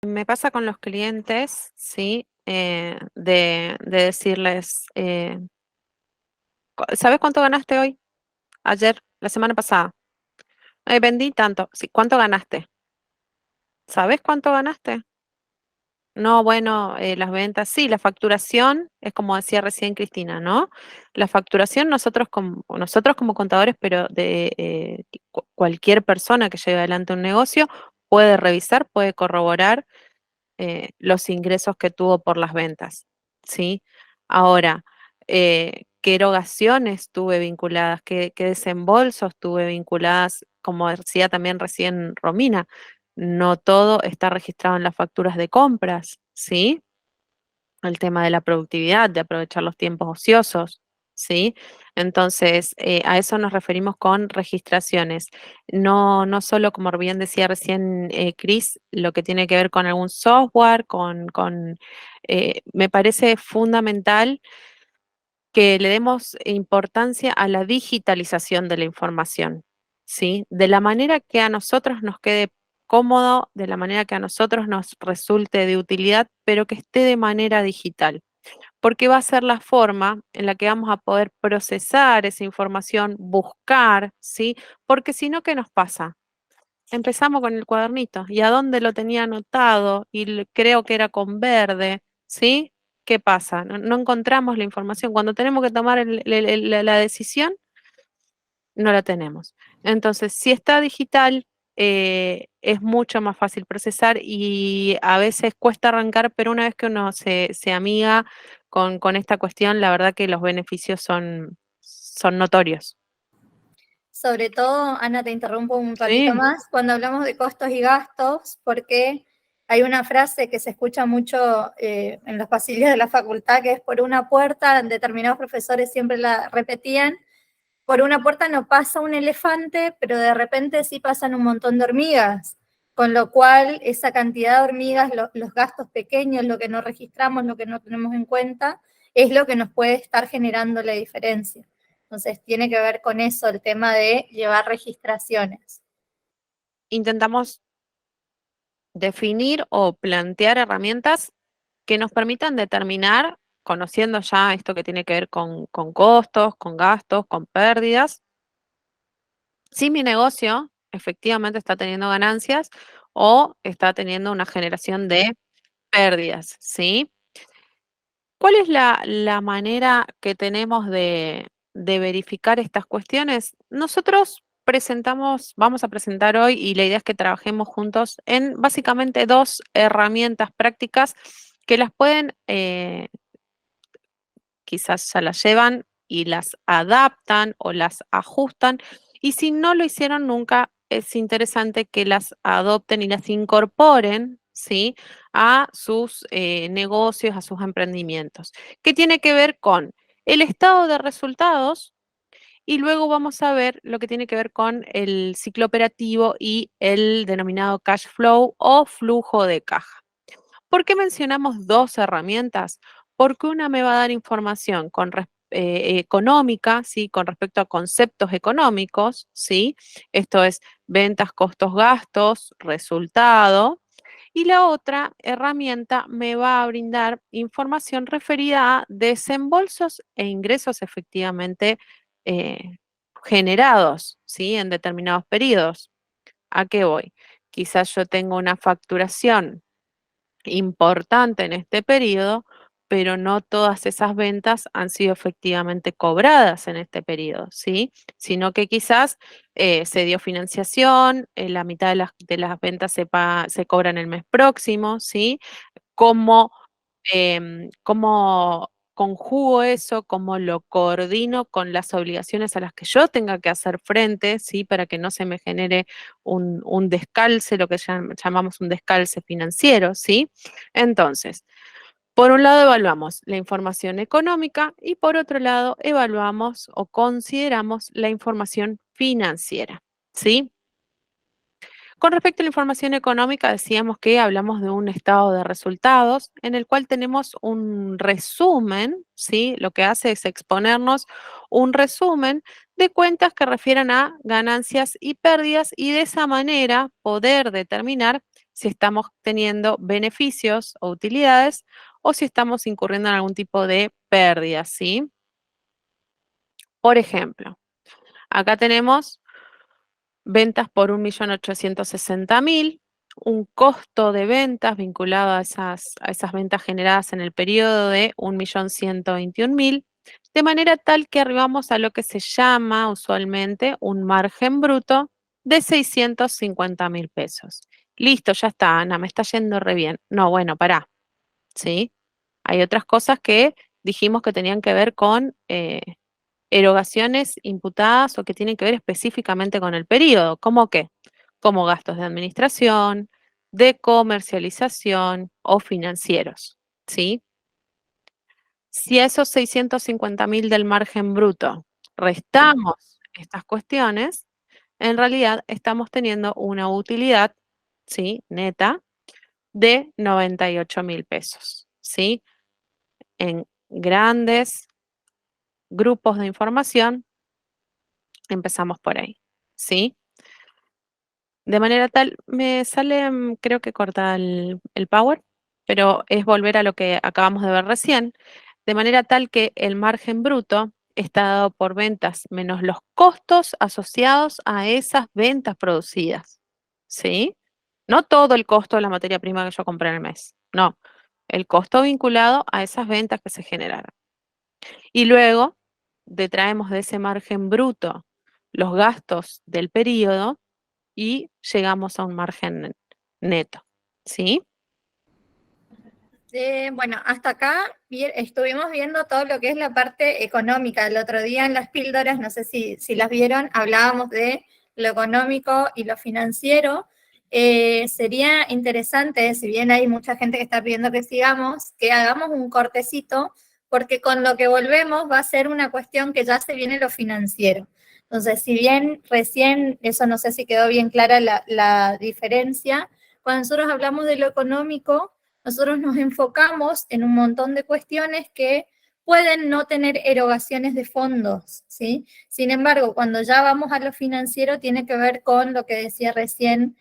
Me pasa con los clientes, ¿sí? De decirles, ¿sabes cuánto ganaste hoy? Ayer, la semana pasada. Vendí tanto. Sí, ¿cuánto ganaste? ¿Sabes cuánto ganaste? No, bueno, las ventas, sí, la facturación, es como decía recién Cristina, ¿no? La facturación nosotros como contadores, pero de cualquier persona que lleve adelante un negocio, puede revisar, puede corroborar los ingresos que tuvo por las ventas, ¿sí? Ahora, ¿qué erogaciones tuve vinculadas? ¿Qué desembolsos tuve vinculadas? Como decía también recién Romina, no todo está registrado en las facturas de compras, ¿sí? El tema de la productividad, de aprovechar los tiempos ociosos, ¿sí? Entonces, a eso nos referimos con registraciones. No solo, como bien decía recién Cris, lo que tiene que ver con algún software, me parece fundamental que le demos importancia a la digitalización de la información, ¿sí? De la manera que a nosotros nos quede cómodo, de la manera que a nosotros nos resulte de utilidad, pero que esté de manera digital, porque va a ser la forma en la que vamos a poder procesar esa información, buscar, ¿sí? Porque si no, ¿qué nos pasa? Empezamos con el cuadernito. ¿Y a dónde lo tenía anotado? Creo que era con verde, ¿sí? ¿Qué pasa? No encontramos la información. Cuando tenemos que tomar la decisión, no la tenemos. Entonces, si está digital, es mucho más fácil procesar y a veces cuesta arrancar, pero una vez que uno se amiga con esta cuestión, la verdad que los beneficios son notorios. Sobre todo, Ana, te interrumpo un ratito Sí. más, cuando hablamos de costos y gastos, porque hay una frase que se escucha mucho en los pasillos de la facultad, que es por una puerta, determinados profesores siempre la repetían, por una puerta no pasa un elefante, pero de repente sí pasan un montón de hormigas, con lo cual esa cantidad de hormigas, los gastos pequeños, lo que no registramos, lo que no tenemos en cuenta, es lo que nos puede estar generando la diferencia. Entonces tiene que ver con eso, el tema de llevar registraciones. Intentamos definir o plantear herramientas que nos permitan determinar, conociendo ya esto que tiene que ver con costos, con gastos, con pérdidas, si mi negocio efectivamente está teniendo ganancias o está teniendo una generación de pérdidas, ¿sí? ¿Cuál es la manera que tenemos de verificar estas cuestiones? Nosotros vamos a presentar hoy y la idea es que trabajemos juntos en básicamente dos herramientas prácticas que las pueden, quizás ya las llevan y las adaptan o las ajustan. Y si no lo hicieron nunca, es interesante que las adopten y las incorporen, ¿sí? A sus negocios, a sus emprendimientos. ¿Qué tiene que ver con el estado de resultados? Y luego vamos a ver lo que tiene que ver con el ciclo operativo y el denominado cash flow o flujo de caja. ¿Por qué mencionamos dos herramientas? Porque una me va a dar información económica, ¿sí? Con respecto a conceptos económicos, ¿sí? Esto es ventas, costos, gastos, resultado. Y la otra herramienta me va a brindar información referida a desembolsos e ingresos efectivamente eh, generados, ¿sí? En determinados periodos. ¿A qué voy? Quizás yo tengo una facturación importante en este periodo, pero no todas esas ventas han sido efectivamente cobradas en este periodo, ¿sí? Sino que quizás se dio financiación, la mitad de las ventas se cobran el mes próximo, ¿sí? ¿Cómo, cómo conjugo eso? ¿Cómo lo coordino con las obligaciones a las que yo tenga que hacer frente, ¿sí? Para que no se me genere un descalce, lo que llamamos un descalce financiero, ¿sí? Entonces, por un lado evaluamos la información económica y por otro lado evaluamos o consideramos la información financiera, ¿sí? Con respecto a la información económica, decíamos que hablamos de un estado de resultados en el cual tenemos un resumen, ¿sí? Lo que hace es exponernos un resumen de cuentas que refieren a ganancias y pérdidas y de esa manera poder determinar si estamos teniendo beneficios o utilidades o si estamos incurriendo en algún tipo de pérdida, ¿sí? Por ejemplo, acá tenemos ventas por 1.860.000, un costo de ventas vinculado a esas ventas generadas en el periodo de 1.121.000, de manera tal que arribamos a lo que se llama usualmente un margen bruto de 650.000 pesos. Listo, ya está, Ana, me está yendo re bien. No, bueno, pará, ¿sí? Hay otras cosas que dijimos que tenían que ver con erogaciones imputadas o que tienen que ver específicamente con el periodo. ¿Cómo qué? Como gastos de administración, de comercialización o financieros, ¿sí? Si a esos 650.000 del margen bruto restamos estas cuestiones, en realidad estamos teniendo una utilidad, ¿sí? Neta de 98.000 pesos, ¿sí? En grandes grupos de información empezamos por ahí, ¿sí? De manera tal, me sale, creo que corta el power, pero es volver a lo que acabamos de ver recién, de manera tal que el margen bruto está dado por ventas menos los costos asociados a esas ventas producidas, ¿sí? No todo el costo de la materia prima que yo compré en el mes, no, el costo vinculado a esas ventas que se generaron. Y luego detraemos de ese margen bruto los gastos del periodo y llegamos a un margen neto, ¿sí? Bueno, hasta acá estuvimos viendo todo lo que es la parte económica. El otro día en las píldoras, no sé si las vieron, hablábamos de lo económico y lo financiero. Sería interesante, si bien hay mucha gente que está pidiendo que sigamos, que hagamos un cortecito, porque con lo que volvemos va a ser una cuestión que ya se viene lo financiero. Entonces, si bien recién, eso no sé si quedó bien clara la diferencia, cuando nosotros hablamos de lo económico, nosotros nos enfocamos en un montón de cuestiones que pueden no tener erogaciones de fondos, ¿sí? Sin embargo, cuando ya vamos a lo financiero, tiene que ver con lo que decía recién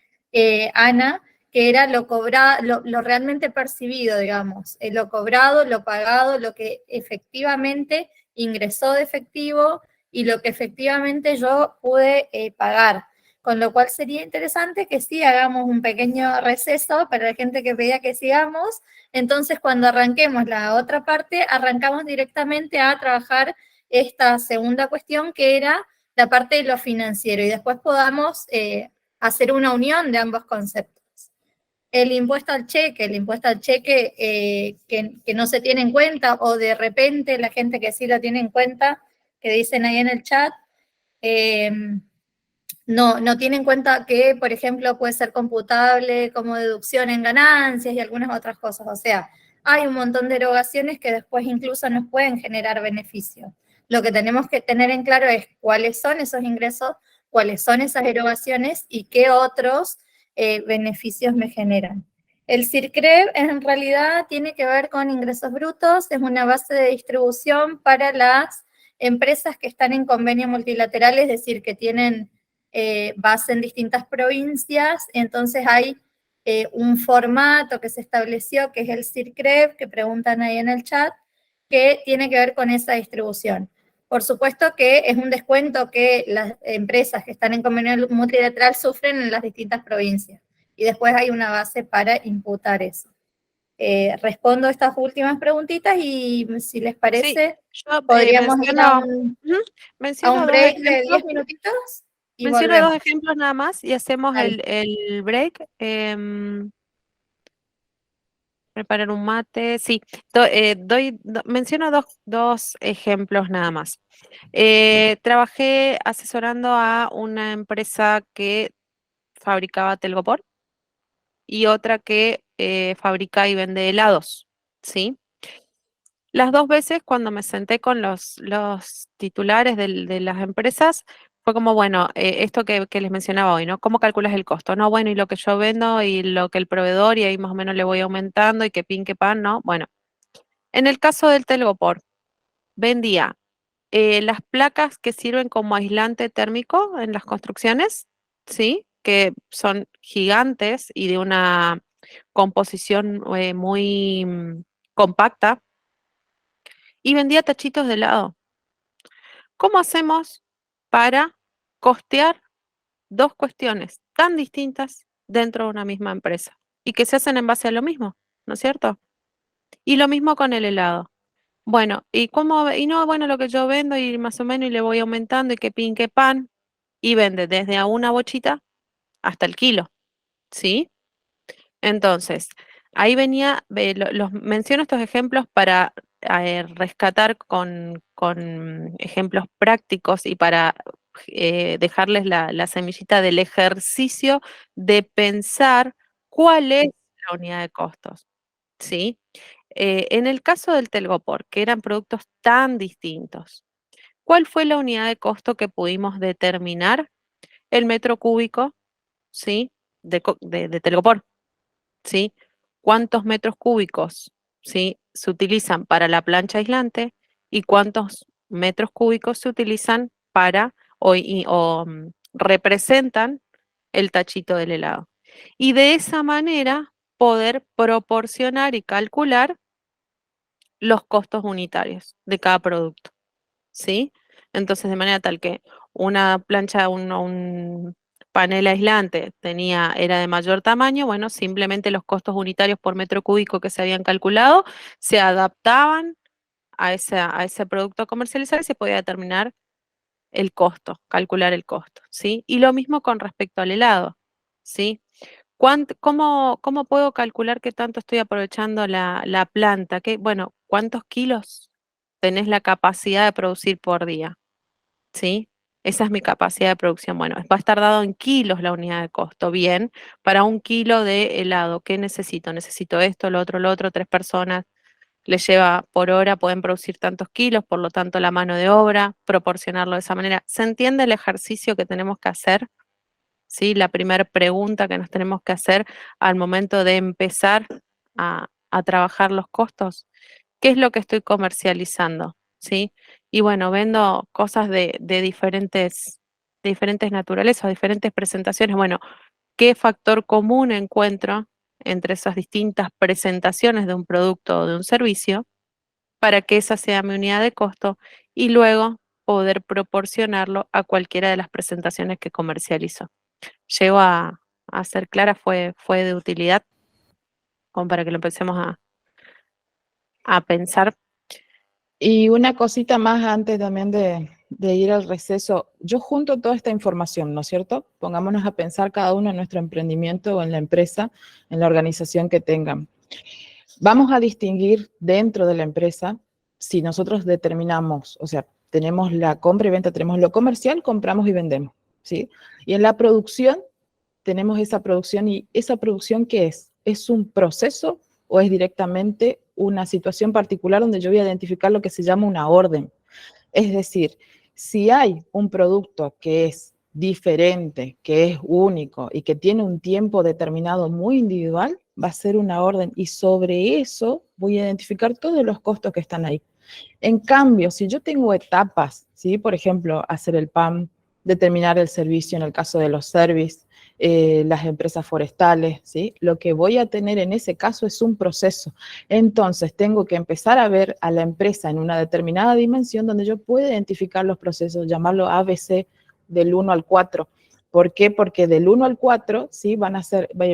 Ana, que era lo cobrado, lo realmente percibido, digamos, lo cobrado, lo pagado, lo que efectivamente ingresó de efectivo y lo que efectivamente yo pude pagar. Con lo cual sería interesante que sí hagamos un pequeño receso para la gente que pedía que sigamos. Entonces, cuando arranquemos la otra parte, arrancamos directamente a trabajar esta segunda cuestión que era la parte de lo financiero y después podamos hacer una unión de ambos conceptos. El impuesto al cheque que no se tiene en cuenta o de repente la gente que sí lo tiene en cuenta, que dicen ahí en el chat, no tiene en cuenta que, por ejemplo, puede ser computable como deducción en ganancias y algunas otras cosas. O sea, hay un montón de erogaciones que después incluso nos pueden generar beneficios. Lo que tenemos que tener en claro es cuáles son esos ingresos, cuáles son esas erogaciones y qué otros beneficios me generan. El CIRCREV en realidad tiene que ver con ingresos brutos, es una base de distribución para las empresas que están en convenio multilateral, es decir, que tienen base en distintas provincias, entonces hay un formato que se estableció, que es el CIRCREV, que preguntan ahí en el chat, que tiene que ver con esa distribución. Por supuesto que es un descuento que las empresas que están en convenio multilateral sufren en las distintas provincias. Y después hay una base para imputar eso. Respondo estas últimas preguntitas y si les Sí, parece, yo podríamos ir menciono, ujú, a menciono un dos break de ejemplos, 10 minutitos y menciono volvemos. dos ejemplos nada más y hacemos Dale. el break. Preparar un mate, sí, menciono dos ejemplos nada más. Trabajé asesorando a una empresa que fabricaba telgopor y otra que fabrica y vende helados, ¿sí? Las dos veces cuando me senté con los titulares de las empresas, Fue como, bueno, esto que les mencionaba hoy, ¿no? ¿Cómo calculas el costo? No, bueno, y lo que yo vendo y lo que el proveedor, y ahí más o menos le voy aumentando y que pin, que pan, ¿no? Bueno, en el caso del telgopor, vendía las placas que sirven como aislante térmico en las construcciones, ¿sí? Que son gigantes y de una composición muy compacta, y vendía tachitos de helado. ¿Cómo hacemos para costear dos cuestiones tan distintas dentro de una misma empresa y que se hacen en base a lo mismo, ¿no es cierto? Y lo mismo con el helado. Bueno, ¿y cómo? Y no, bueno, lo que yo vendo y más o menos y le voy aumentando y que pin, que pan, y vende desde a una bochita hasta el kilo, ¿sí? Entonces, ahí venía, los menciono estos ejemplos para rescatar con ejemplos prácticos y para dejarles la semillita del ejercicio de pensar cuál es la unidad de costos, ¿sí? En el caso del telgopor, que eran productos tan distintos, ¿cuál fue la unidad de costo que pudimos determinar? El metro cúbico, ¿sí? De telgopor. ¿Sí? ¿Cuántos metros cúbicos, ¿sí? se utilizan para la plancha aislante y cuántos metros cúbicos se utilizan para representan el tachito del helado? Y de esa manera poder proporcionar y calcular los costos unitarios de cada producto. ¿Sí? Entonces, de manera tal que una plancha, un panel aislante era de mayor tamaño, bueno, simplemente los costos unitarios por metro cúbico que se habían calculado se adaptaban a ese producto comercializado y se podía determinar el costo, calcular el costo, ¿sí? Y lo mismo con respecto al helado, ¿sí? ¿Cómo puedo calcular qué tanto estoy aprovechando la planta? Bueno, ¿cuántos kilos tenés la capacidad de producir por día? ¿Sí? Esa es mi capacidad de producción. Bueno, va a estar dado en kilos la unidad de costo. Bien, para un kilo de helado, ¿qué necesito? Necesito esto, lo otro, tres personas. Les lleva por hora, pueden producir tantos kilos, por lo tanto la mano de obra, proporcionarlo de esa manera. ¿Se entiende el ejercicio que tenemos que hacer? ¿Sí? La primera pregunta que nos tenemos que hacer al momento de empezar a trabajar los costos. ¿Qué es lo que estoy comercializando? ¿Sí? Y bueno, vendo cosas de diferentes naturalezas, diferentes presentaciones. Bueno, ¿qué factor común encuentro entre esas distintas presentaciones de un producto o de un servicio para que esa sea mi unidad de costo y luego poder proporcionarlo a cualquiera de las presentaciones que comercializo? Llego a ser clara, fue de utilidad, como para que lo empecemos a pensar. Y una cosita más antes también de ir al receso. Yo junto toda esta información, ¿no es cierto? Pongámonos a pensar cada uno en nuestro emprendimiento o en la empresa, en la organización que tengan. Vamos a distinguir dentro de la empresa si nosotros determinamos, o sea, tenemos la compra y venta, tenemos lo comercial, compramos y vendemos, ¿sí? Y en la producción tenemos esa producción, y esa producción, ¿qué es? ¿Es un proceso o es directamente una situación particular donde yo voy a identificar lo que se llama una orden? Es decir, si hay un producto que es diferente, que es único y que tiene un tiempo determinado muy individual, va a ser una orden, y sobre eso voy a identificar todos los costos que están ahí. En cambio, si yo tengo etapas, ¿sí? Por ejemplo, hacer el PAM, determinar el servicio en el caso de los service, las empresas forestales, ¿sí? Lo que voy a tener en ese caso es un proceso. Entonces, tengo que empezar a ver a la empresa en una determinada dimensión donde yo pueda identificar los procesos, llamarlo ABC del 1 al 4. ¿Por qué? Porque del 1 al 4, ¿sí?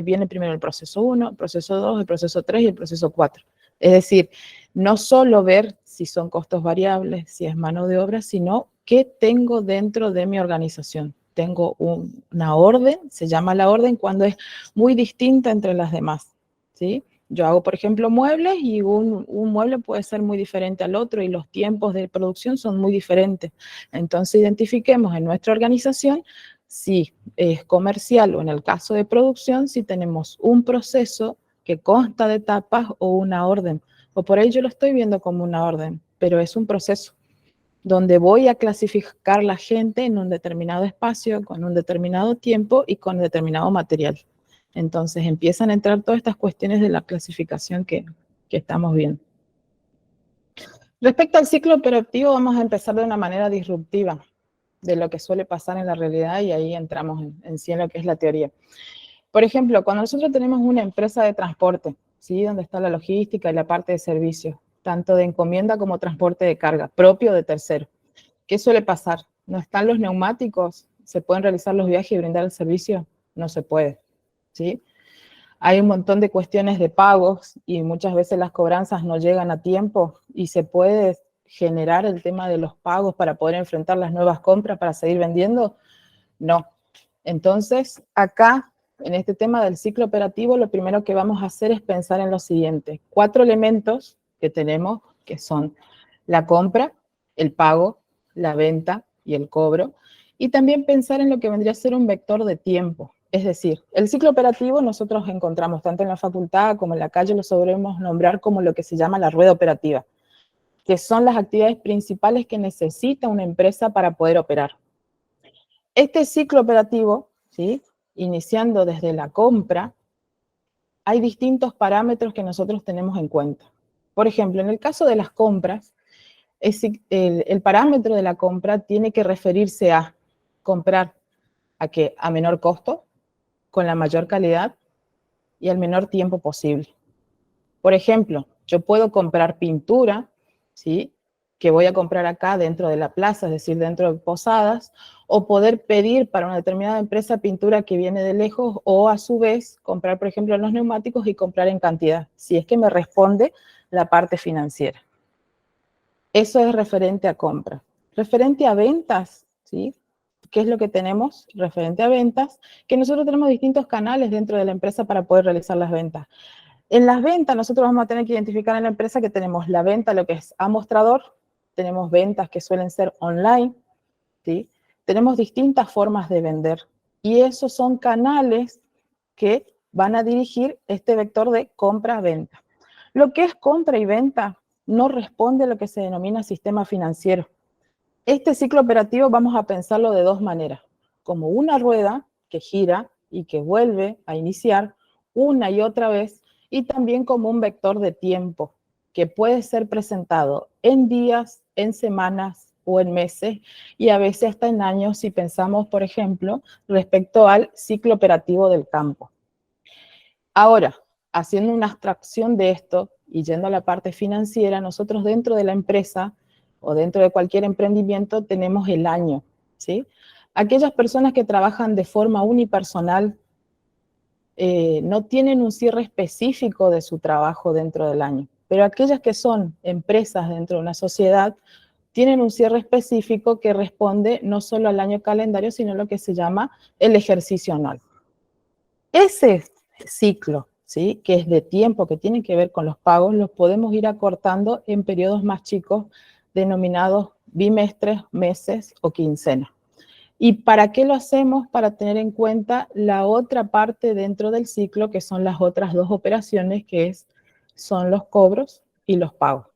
Viene primero el proceso 1, el proceso 2, el proceso 3 y el proceso 4. Es decir, no solo ver si son costos variables, si es mano de obra, sino qué tengo dentro de mi organización. Tengo una orden, se llama la orden cuando es muy distinta entre las demás, ¿sí? Yo hago, por ejemplo, muebles, y un mueble puede ser muy diferente al otro y los tiempos de producción son muy diferentes. Entonces, identifiquemos en nuestra organización si es comercial o, en el caso de producción, si tenemos un proceso que consta de etapas o una orden. O por ahí yo lo estoy viendo como una orden, pero es un proceso. donde voy a clasificar la gente en un determinado espacio, con un determinado tiempo y con determinado material. Entonces empiezan a entrar todas estas cuestiones de la clasificación que estamos viendo. Respecto al ciclo operativo, vamos a empezar de una manera disruptiva de lo que suele pasar en la realidad y ahí entramos en sí en lo que es la teoría. Por ejemplo, cuando nosotros tenemos una empresa de transporte, ¿sí? Donde está la logística y la parte de servicios, tanto de encomienda como transporte de carga, propio de tercero. ¿Qué suele pasar? ¿No están los neumáticos? ¿Se pueden realizar los viajes y brindar el servicio? No se puede, ¿sí? Hay un montón de cuestiones de pagos y muchas veces las cobranzas no llegan a tiempo y se puede generar el tema de los pagos para poder enfrentar las nuevas compras para seguir vendiendo. No. Entonces, acá, en este tema del ciclo operativo, lo primero que vamos a hacer es pensar en lo siguiente. 4 elementos que tenemos, que son la compra, el pago, la venta y el cobro. Y también pensar en lo que vendría a ser un vector de tiempo. Es decir, el ciclo operativo nosotros encontramos tanto en la facultad como en la calle, lo solemos nombrar como lo que se llama la rueda operativa, que son las actividades principales que necesita una empresa para poder operar. Este ciclo operativo, ¿sí? Iniciando desde la compra, hay distintos parámetros que nosotros tenemos en cuenta. Por ejemplo, en el caso de las compras, el parámetro de la compra tiene que referirse a comprar a menor costo, con la mayor calidad y al menor tiempo posible. Por ejemplo, yo puedo comprar pintura, ¿sí? Que voy a comprar acá dentro de la plaza, es decir, dentro de Posadas, o poder pedir para una determinada empresa pintura que viene de lejos, o a su vez comprar, por ejemplo, los neumáticos y comprar en cantidad, si es que me responde la parte financiera. Eso es referente a compra. Referente a ventas, ¿sí? ¿Qué es lo que tenemos? Referente a ventas, que nosotros tenemos distintos canales dentro de la empresa para poder realizar las ventas. En las ventas nosotros vamos a tener que identificar en la empresa que tenemos la venta, lo que es a mostrador, tenemos ventas que suelen ser online, ¿sí? Tenemos distintas formas de vender y esos son canales que van a dirigir este vector de compra-venta. Lo que es compra y venta no responde a lo que se denomina sistema financiero. Este ciclo operativo vamos a pensarlo de dos maneras, como una rueda que gira y que vuelve a iniciar una y otra vez, y también como un vector de tiempo que puede ser presentado en días, en semanas o en meses, y a veces hasta en años si pensamos, por ejemplo, respecto al ciclo operativo del campo. Ahora, haciendo una abstracción de esto y yendo a la parte financiera, nosotros dentro de la empresa o dentro de cualquier emprendimiento tenemos el año, ¿sí? Aquellas personas que trabajan de forma unipersonal no tienen un cierre específico de su trabajo dentro del año, pero aquellas que son empresas dentro de una sociedad tienen un cierre específico que responde no solo al año calendario, sino a lo que se llama el ejercicio anual. Ese ciclo, ¿sí? Que es de tiempo, que tiene que ver con los pagos, los podemos ir acortando en periodos más chicos, denominados bimestres, meses o quincenas. ¿Y para qué lo hacemos? Para tener en cuenta la otra parte dentro del ciclo, que son las otras dos operaciones, son los cobros y los pagos.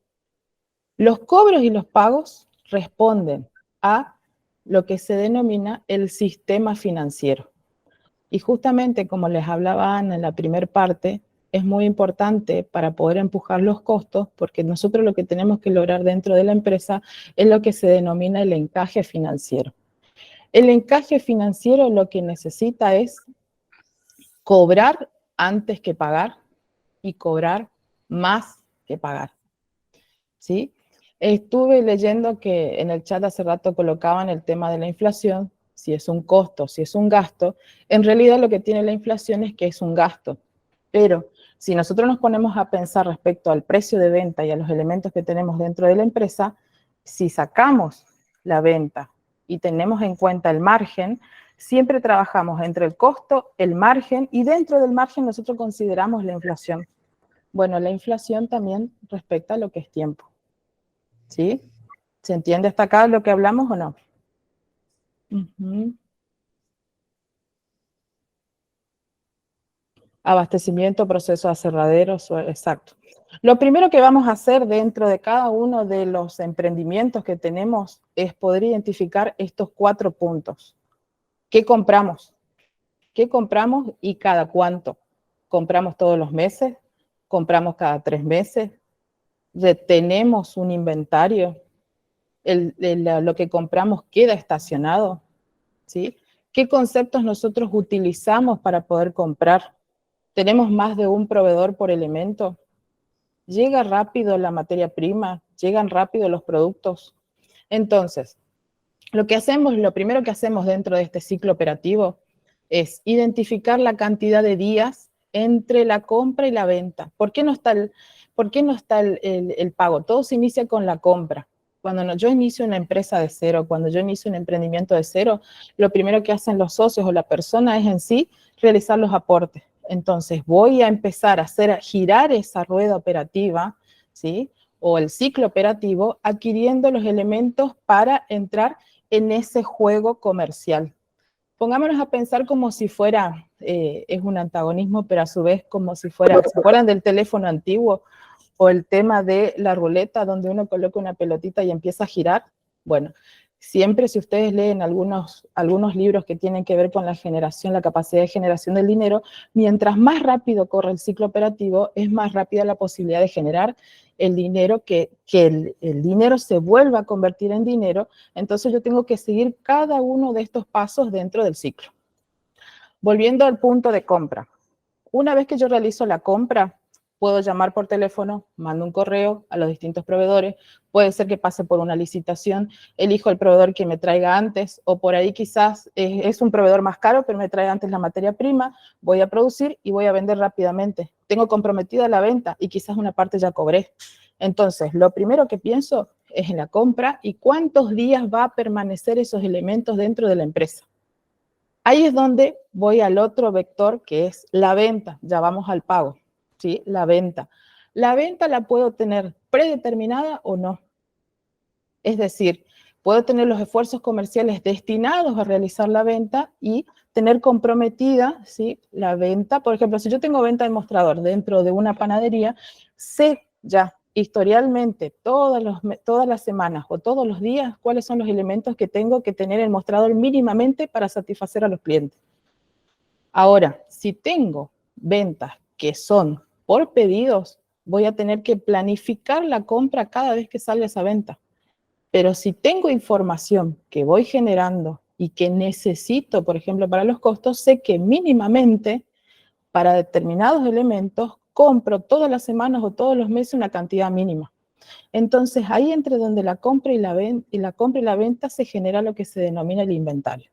Los cobros y los pagos responden a lo que se denomina el sistema financiero. Y justamente como les hablaba Ana en la primera parte, es muy importante para poder empujar los costos, porque nosotros lo que tenemos que lograr dentro de la empresa es lo que se denomina el encaje financiero. El encaje financiero lo que necesita es cobrar antes que pagar y cobrar más que pagar, ¿sí? Estuve leyendo que en el chat hace rato colocaban el tema de la inflación, si es un costo, si es un gasto. En realidad lo que tiene la inflación es que es un gasto, pero si nosotros nos ponemos a pensar respecto al precio de venta y a los elementos que tenemos dentro de la empresa, si sacamos la venta y tenemos en cuenta el margen, siempre trabajamos entre el costo, el margen, y dentro del margen nosotros consideramos la inflación. Bueno, la inflación también respecta a lo que es tiempo, ¿sí? ¿Se entiende hasta acá lo que hablamos o no? Abastecimiento, proceso de aserraderos, exacto. Lo primero que vamos a hacer dentro de cada uno de los emprendimientos que tenemos es poder identificar estos 4 puntos. ¿Qué compramos? ¿Qué compramos y cada cuánto? ¿Compramos todos los meses? ¿Compramos cada 3 meses? ¿Retenemos un inventario? ¿Lo que compramos queda estacionado? ¿Sí? ¿Qué conceptos nosotros utilizamos para poder comprar? ¿Tenemos más de un proveedor por elemento? ¿Llega rápido la materia prima? ¿Llegan rápido los productos? Entonces, lo primero que hacemos dentro de este ciclo operativo es identificar la cantidad de días entre la compra y la venta. ¿Por qué no está el pago? Todo se inicia con la compra. Cuando yo inicio una empresa de cero, cuando yo inicio un emprendimiento de cero, lo primero que hacen los socios o la persona es en sí realizar los aportes. Entonces voy a empezar a hacer girar esa rueda operativa, ¿sí? O el ciclo operativo, adquiriendo los elementos para entrar en ese juego comercial. Pongámonos a pensar como si fuera, es un antagonismo, pero a su vez como si fuera, ¿se acuerdan del teléfono antiguo? O el tema de la ruleta donde uno coloca una pelotita y empieza a girar. Bueno, siempre si ustedes leen algunos libros que tienen que ver con la generación, la capacidad de generación del dinero, mientras más rápido corre el ciclo operativo, es más rápida la posibilidad de generar el dinero, que el dinero se vuelva a convertir en dinero. Entonces yo tengo que seguir cada uno de estos pasos dentro del ciclo. Volviendo al punto de compra. Una vez que yo realizo la compra, puedo llamar por teléfono, mando un correo a los distintos proveedores, puede ser que pase por una licitación, elijo el proveedor que me traiga antes, o por ahí quizás es un proveedor más caro, pero me trae antes la materia prima, voy a producir y voy a vender rápidamente. Tengo comprometida la venta y quizás una parte ya cobré. Entonces, lo primero que pienso es en la compra y cuántos días va a permanecer esos elementos dentro de la empresa. Ahí es donde voy al otro vector, que es la venta. Ya vamos al pago, ¿sí? La venta. La venta la puedo tener predeterminada o no. Es decir, puedo tener los esfuerzos comerciales destinados a realizar la venta y tener comprometida, ¿sí?, la venta. Por ejemplo, si yo tengo venta de mostrador dentro de una panadería, sé ya historialmente todas las semanas o todos los días cuáles son los elementos que tengo que tener el mostrador mínimamente para satisfacer a los clientes. Ahora, si tengo ventas que son por pedidos, voy a tener que planificar la compra cada vez que salga esa venta. Pero si tengo información que voy generando y que necesito, por ejemplo, para los costos, sé que mínimamente para determinados elementos compro todas las semanas o todos los meses una cantidad mínima. Entonces, ahí entre donde la compra y la venta se genera lo que se denomina el inventario.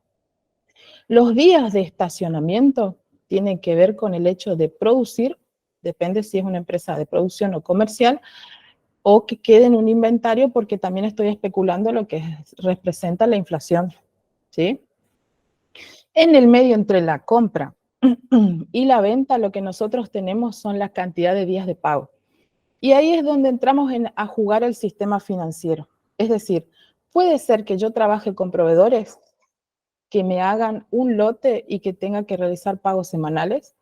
Los días de estacionamiento tienen que ver con el hecho de producir, depende si es una empresa de producción o comercial, o que quede en un inventario, porque también estoy especulando lo que representa la inflación, ¿sí? En el medio entre la compra y la venta, lo que nosotros tenemos son la cantidad de días de pago. Y ahí es donde entramos a jugar el sistema financiero. Es decir, puede ser que yo trabaje con proveedores que me hagan un lote y que tenga que realizar pagos semanales,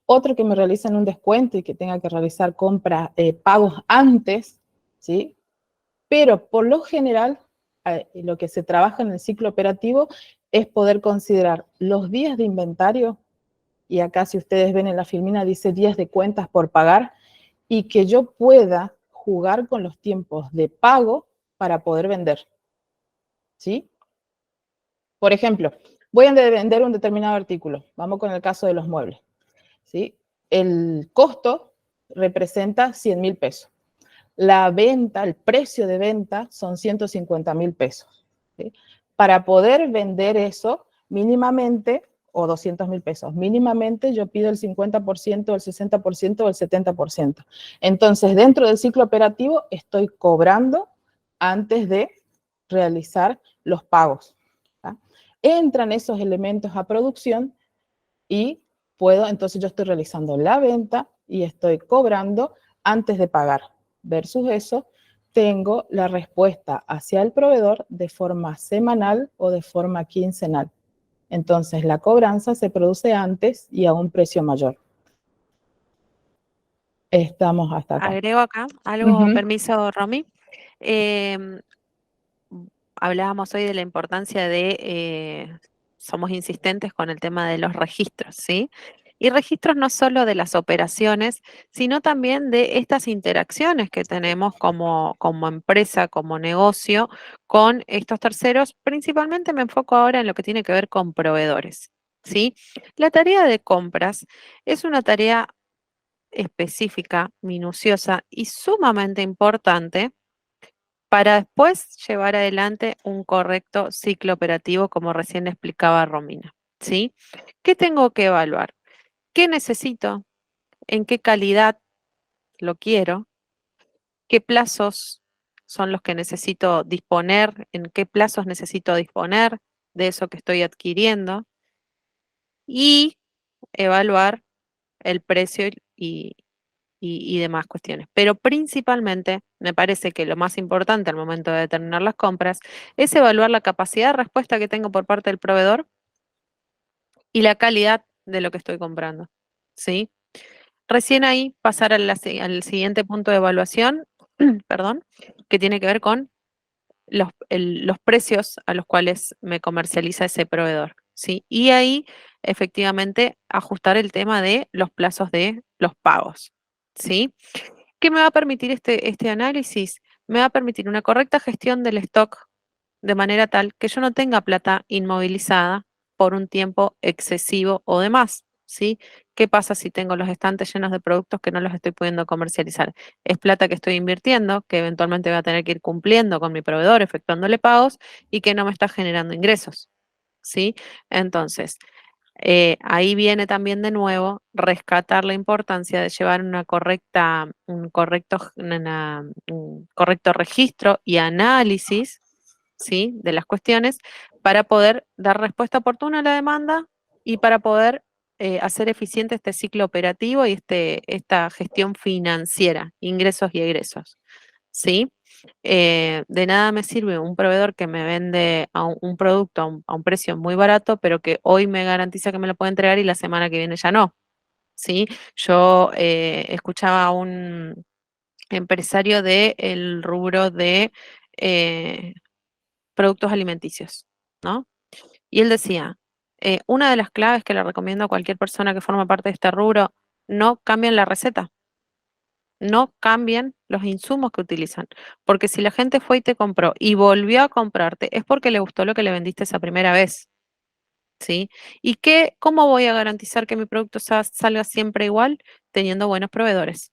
otro que me realicen un descuento y que tenga que realizar pagos antes, ¿sí? Pero por lo general, lo que se trabaja en el ciclo operativo es poder considerar los días de inventario, y acá si ustedes ven en la filmina dice días de cuentas por pagar, y que yo pueda jugar con los tiempos de pago para poder vender, ¿sí? Por ejemplo, voy a vender un determinado artículo, vamos con el caso de los muebles, ¿sí? El costo representa 100.000 pesos. La venta, el precio de venta son 150.000 pesos, ¿sí? Para poder vender eso mínimamente, o 200.000 pesos, mínimamente yo pido el 50%, el 60% o el 70%. Entonces, dentro del ciclo operativo estoy cobrando antes de realizar los pagos, ¿tá? Entran esos elementos a producción y entonces yo estoy realizando la venta y estoy cobrando antes de pagar. Versus eso, tengo la respuesta hacia el proveedor de forma semanal o de forma quincenal. Entonces, la cobranza se produce antes y a un precio mayor. Estamos hasta acá. Agrego acá algo, Ujú. permiso, Romy. Em, Hablábamos hoy de la importancia de, somos insistentes con el tema de los registros, ¿sí? Y registros no solo de las operaciones, sino también de estas interacciones que tenemos como empresa, como negocio, con estos terceros. Principalmente me enfoco ahora en lo que tiene que ver con proveedores, ¿sí? La tarea de compras es una tarea específica, minuciosa y sumamente importante para después llevar adelante un correcto ciclo operativo, como recién explicaba Romina, ¿sí? ¿Qué tengo que evaluar? ¿Qué necesito? ¿En qué calidad lo quiero? ¿Qué plazos son los que necesito disponer? ¿En qué plazos necesito disponer de eso que estoy adquiriendo? Y evaluar el precio y demás cuestiones. Pero principalmente, me parece que lo más importante al momento de determinar las compras es evaluar la capacidad de respuesta que tengo por parte del proveedor y la calidad de lo que estoy comprando. ¿Sí? Recién ahí pasar al siguiente punto de evaluación, perdón, que tiene que ver con los precios a los cuales me comercializa ese proveedor. ¿Sí? Y ahí, efectivamente, ajustar el tema de los plazos de los pagos. ¿Sí? ¿Qué me va a permitir este análisis? Me va a permitir una correcta gestión del stock de manera tal que yo no tenga plata inmovilizada por un tiempo excesivo o de más, ¿sí? ¿Qué pasa si tengo los estantes llenos de productos que no los estoy pudiendo comercializar? Es plata que estoy invirtiendo, que eventualmente voy a tener que ir cumpliendo con mi proveedor, efectuándole pagos y que no me está generando ingresos, ¿sí? Entonces, ahí viene también de nuevo rescatar la importancia de llevar un correcto registro y análisis, ¿sí? De las cuestiones para poder dar respuesta oportuna a la demanda y para poder hacer eficiente este ciclo operativo y esta gestión financiera, ingresos y egresos, ¿sí? De nada me sirve un proveedor que me vende un producto a un precio muy barato, pero que hoy me garantiza que me lo puede entregar y la semana que viene ya no, ¿sí? Yo escuchaba a un empresario del rubro de eh, productos alimenticios, ¿no? Y él decía, una de las claves que le recomiendo a cualquier persona que forma parte de este rubro, no cambien la receta, no cambien los insumos que utilizan, porque si la gente fue y te compró y volvió a comprarte, es porque le gustó lo que le vendiste esa primera vez, ¿sí? ¿Y cómo voy a garantizar que mi producto salga siempre igual? Teniendo buenos proveedores.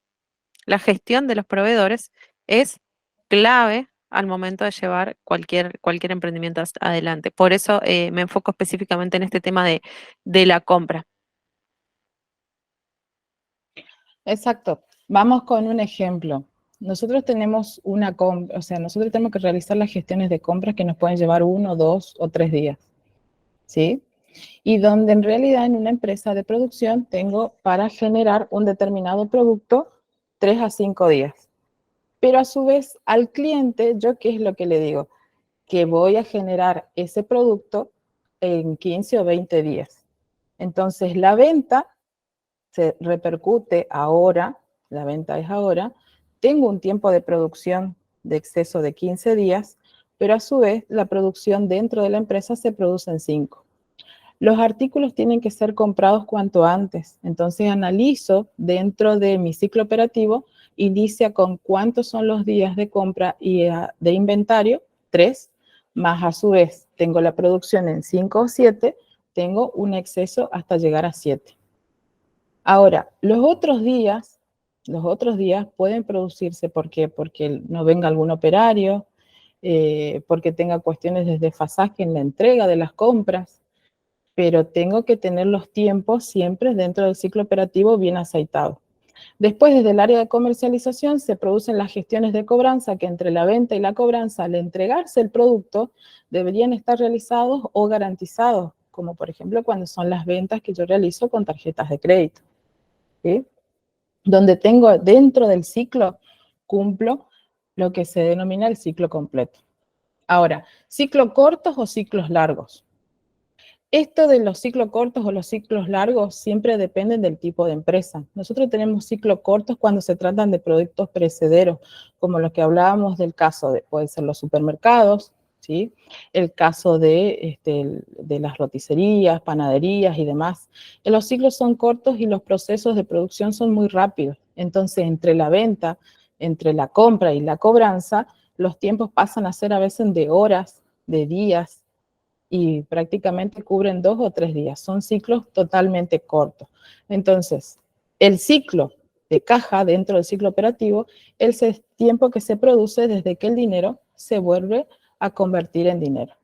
La gestión de los proveedores es clave al momento de llevar cualquier emprendimiento adelante. Por eso me enfoco específicamente en este tema de la compra. Exacto. Vamos con un ejemplo. Nosotros tenemos nosotros tenemos que realizar las gestiones de compras que nos pueden llevar 1, 2 o 3 días, ¿sí? Y donde en realidad en una empresa de producción tengo para generar un determinado producto 3 a 5 días. Pero a su vez al cliente, ¿yo qué es lo que le digo? Que voy a generar ese producto en 15 o 20 días. Entonces la venta se repercute ahora, la venta es ahora, tengo un tiempo de producción de exceso de 15 días, pero a su vez la producción dentro de la empresa se produce en 5. Los artículos tienen que ser comprados cuanto antes, entonces analizo dentro de mi ciclo operativo, inicia con cuántos son los días de compra y de inventario, 3, más a su vez tengo la producción en 5 o 7, tengo un exceso hasta llegar a 7. Ahora, los otros días pueden producirse, ¿por qué? Porque no venga algún operario, porque tenga cuestiones de desfasaje en la entrega de las compras, pero tengo que tener los tiempos siempre dentro del ciclo operativo bien aceitados. Después, desde el área de comercialización, se producen las gestiones de cobranza que entre la venta y la cobranza, al entregarse el producto, deberían estar realizados o garantizados, como por ejemplo cuando son las ventas que yo realizo con tarjetas de crédito, ¿sí? Donde tengo dentro del ciclo, cumplo lo que se denomina el ciclo completo. Ahora, ¿ciclos cortos o ciclos largos? Esto de los ciclos cortos o los ciclos largos siempre dependen del tipo de empresa. Nosotros tenemos ciclos cortos cuando se tratan de productos perecederos, como los que hablábamos del caso de, pueden ser los supermercados, ¿sí? El caso de las roticerías, panaderías y demás. Los ciclos son cortos y los procesos de producción son muy rápidos. Entonces, entre la venta, entre la compra y la cobranza, los tiempos pasan a ser a veces de horas, de días, y prácticamente cubren 2 o 3 días. Son ciclos totalmente cortos. Entonces, el ciclo de caja dentro del ciclo operativo es el tiempo que se produce desde que el dinero se vuelve a convertir en dinero.